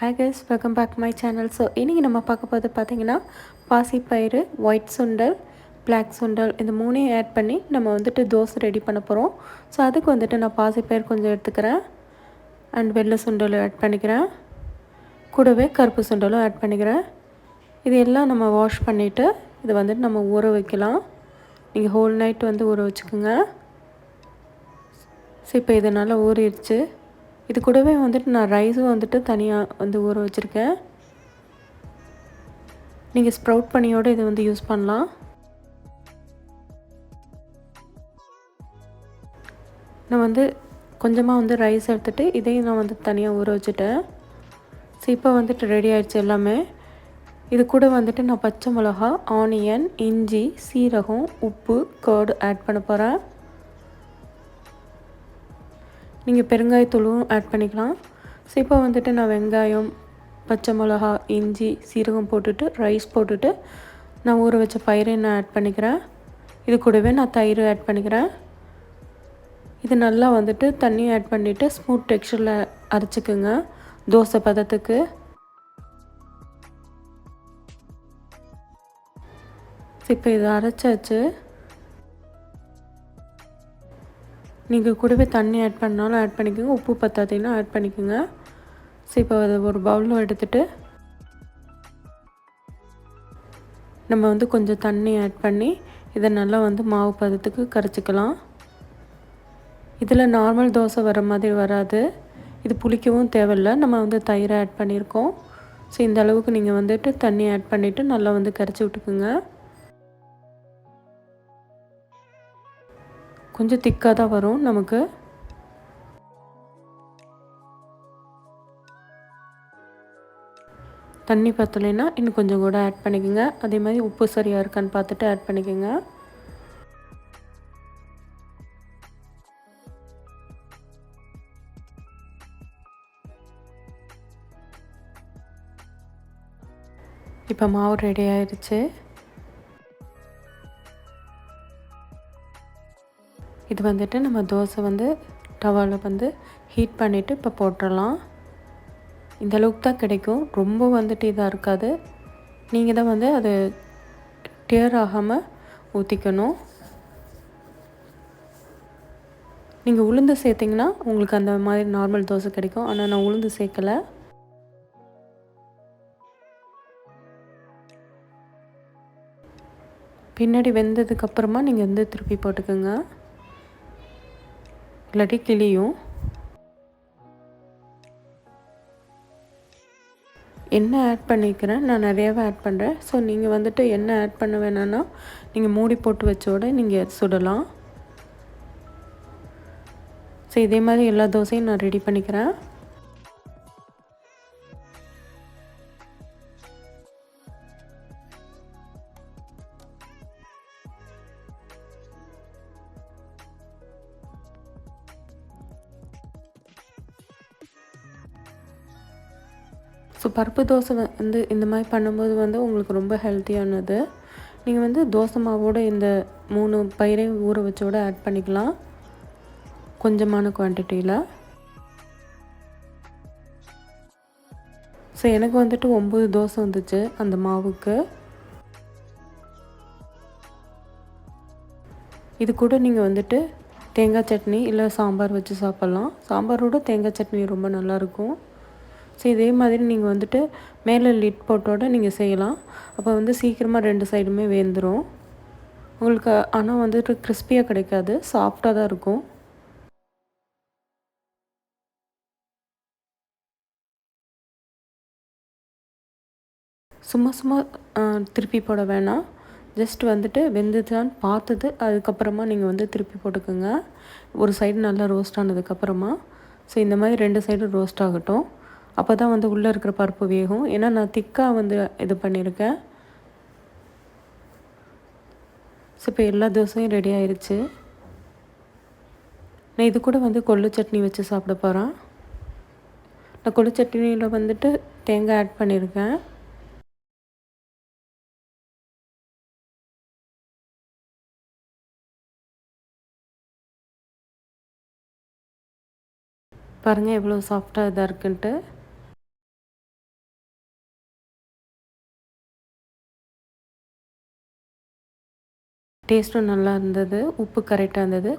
Hi guys, welcome back my channel. So இன்றைக்கி நம்ம பார்க்க போகிறது பார்த்திங்கன்னா பாசிப்பயிறு, ஒயிட் சுண்டல், பிளாக் சுண்டல் இந்த மூணையும் ஆட் பண்ணி நம்ம வந்துட்டு தோசை ரெடி பண்ண போகிறோம். ஸோ அதுக்கு வந்துட்டு நான் பாசிப்பயிறு கொஞ்சம் எடுத்துக்கிறேன் அண்ட் வெள்ளை சுண்டலும் ஆட் பண்ணிக்கிறேன், கூடவே கருப்பு சுண்டலும் ஆட் பண்ணிக்கிறேன். இது எல்லாம் நம்ம வாஷ் பண்ணிவிட்டு இதை வந்துட்டு நம்ம ஊற வைக்கலாம். நீங்கள் ஹோல் நைட் வந்து ஊற வச்சுக்கோங்க. ஸோ இப்போ இது நல்லா ஊறிடுச்சு. இது கூடவே வந்துட்டு நான் ரைஸும் வந்துட்டு தனியாக வந்து ஊற வச்சுருக்கேன். நீங்கள் ஸ்ப்ரவுட் பண்ணியோடு இதை வந்து யூஸ் பண்ணலாம். நான் வந்து கொஞ்சமாக வந்து ரைஸ் எடுத்துகிட்டு இதையும் நான் வந்து தனியாக ஊற வச்சுட்டேன். ஸோ இப்போ வந்துட்டு ரெடி ஆகிடுச்சு எல்லாமே. இது கூட வந்துட்டு நான் பச்சை மிளகா, ஆனியன், இஞ்சி, சீரகம், உப்பு, கர்டு ஆட் பண்ண போகிறேன். நீங்கள் பெருங்காயத்தூளும் ஆட் பண்ணிக்கலாம். ஸோ இப்போ வந்துட்டு நான் வெங்காயம், பச்சை மிளகா, இஞ்சி, சீரகம் போட்டுட்டு ரைஸ் போட்டுட்டு நான் ஊற வச்ச பயிரை நான் ஆட் பண்ணிக்கிறேன். இது கூடவே நான் தயிர் ஆட் பண்ணிக்கிறேன். இது நல்லா வந்துட்டு தண்ணி ஆட் பண்ணிவிட்டு ஸ்மூத் டெக்ஸ்சரில் அரைச்சிக்குங்க தோசை பதத்துக்கு. இப்போ இதை அரைச்சாச்சு. நீங்கள் கூடவே தண்ணி ஆட் பண்ணாலும் ஆட் பண்ணிக்கோங்க, உப்பு பத்தாதீங்கன்னா ஆட் பண்ணிக்கோங்க. ஸோ இப்போ அதை ஒரு பவுலில் எடுத்துகிட்டு நம்ம வந்து கொஞ்சம் தண்ணி ஆட் பண்ணி இதை நல்லா வந்து மாவு பதத்துக்கு கரைச்சிக்கலாம். இதில் நார்மல் தோசை வர மாதிரி வராது, இது புளிக்கவும் தேவையில்லை, நம்ம வந்து தயிரை ஆட் பண்ணியிருக்கோம். ஸோ இந்த அளவுக்கு நீங்கள் வந்துட்டு தண்ணி ஆட் பண்ணிவிட்டு நல்லா வந்து கரைச்சி விட்டுக்குங்க. கொஞ்சம் திக்காக தான் வரும் நமக்கு. தண்ணி பத்தலைன்னா இன்னும் கொஞ்சம் கூட ஆட் பண்ணிக்கோங்க. அதே மாதிரி உப்பு சரியாக இருக்கான்னு பார்த்துட்டு ஆட் பண்ணிக்கோங்க. இப்போ மாவு ரெடி ஆயிடுச்சு. இது வந்துட்டு நம்ம தோசை வந்து டவாவில் வந்து ஹீட் பண்ணிவிட்டு இப்போ போட்டுடலாம். இந்த அளவுக்கு தான் கிடைக்கும், ரொம்ப வந்துட்டு இதாக இருக்காது. நீங்கள் தான் வந்து அது டியர் ஆகாமல் ஊற்றிக்கணும். நீங்கள் உளுந்து சேர்த்திங்கன்னா உங்களுக்கு அந்த மாதிரி நார்மல் தோசை கிடைக்கும், ஆனால் நான் உளுந்து சேர்க்கலை. பின்னாடி வெந்ததுக்கப்புறமா நீங்கள் வந்து திருப்பி போட்டுக்கோங்க, இல்லாட்டி கிளியும். எண்ணெய் ஆட் பண்ணிக்கிறேன், நான் நிறையாவே ஆட் பண்ணுறேன். ஸோ நீங்கள் வந்துட்டு எண்ணெய் ஆட் பண்ண வேணான்னா நீங்கள் மூடி போட்டு வச்சோட நீங்கள் சுடலாம். ஸோ இதே மாதிரி எல்லா தோசையும் நான் ரெடி பண்ணிக்கிறேன். ஸோ பருப்பு தோசை வந்து இந்த மாதிரி பண்ணும்போது வந்து உங்களுக்கு ரொம்ப ஹெல்த்தியானது. நீங்கள் வந்து தோசை மாவோடு இந்த 3 பயிரையும் ஊற வச்சோட ஆட் பண்ணிக்கலாம், கொஞ்சமான குவான்டிட்டியில். ஸோ எனக்கு வந்துட்டு 9 தோசை வந்துச்சு அந்த மாவுக்கு. இது கூட நீங்கள் வந்துட்டு தேங்காய் சட்னி இல்லை சாம்பார் வச்சு சாப்பிட்லாம். சாம்பாரோட தேங்காய் சட்னி ரொம்ப நல்லாயிருக்கும். ஸோ இதே மாதிரி நீங்கள் வந்துட்டு மேலே லிட் போட்டோட நீங்கள் செய்யலாம். அப்போ வந்து சீக்கிரமாக 2 சைடுமே வெந்துடும் உங்களுக்கு. ஆனால் வந்துட்டு கிறிஸ்பியாக கிடைக்காது, சாஃப்டாக தான் இருக்கும். சும்மா சும்மா திருப்பி போட வேணாம், ஜஸ்ட் வந்துட்டு வெந்துதான்னு பார்த்துட்டு அதுக்கப்புறமா நீங்கள் வந்து திருப்பி போட்டுக்கோங்க. ஒரு சைடு நல்லா ரோஸ்ட் ஆனதுக்கப்புறமா. ஸோ இந்த மாதிரி 2 சைடும் ரோஸ்ட் ஆகட்டும், அப்போ தான் வந்து உள்ளே இருக்கிற பருப்பு வேகும். ஏன்னா நான் திக்காக வந்து இது பண்ணியிருக்கேன். ஸோ இப்போ எல்லா தோசையும் ரெடி ஆயிடுச்சு. நான் இது கூட வந்து கொள்ளு சட்னி வச்சு சாப்பிட போகிறேன். நான் கொள்ளு சட்னியில் வந்துட்டு தேங்காய் ஆட் பண்ணியிருக்கேன். பாருங்கள் எவ்வளோ சாஃப்டாக இதாக இருக்குன்ட்டு. டேஸ்ட்டும் நல்லா இருந்தது, உப்பு கரெக்டாக இருந்தது.